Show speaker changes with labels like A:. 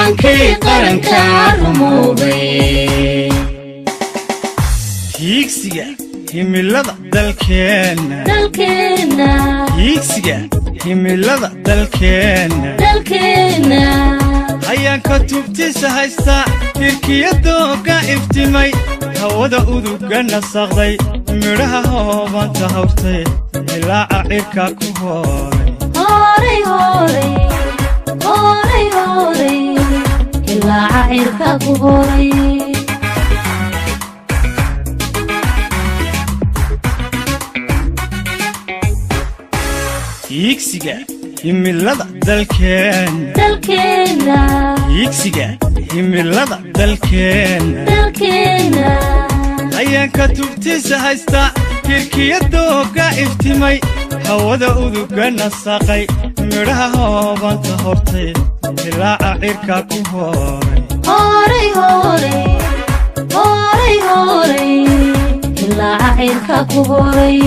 A: hankii qaranka rumoobay hiigsiga himilada dalkeena hiigsiga himilada dalkeena ayaan ka tubtiisa haysta hirkiyadooga iftimay hawada uduga nasaqday midhaha hoobanta hawrtay ilaaca cirka ku hooray ilaaca cirka ku hooray hiigsiga himilada dalkeena hiigsiga himilada dalkeena ayaan ka tubtiisa haysta hirkiyadooga iftimay hawada uduga nasaqay midhaha hoobanta hortay ilaaca cirka ku hooray ilaaca cirka ku hooray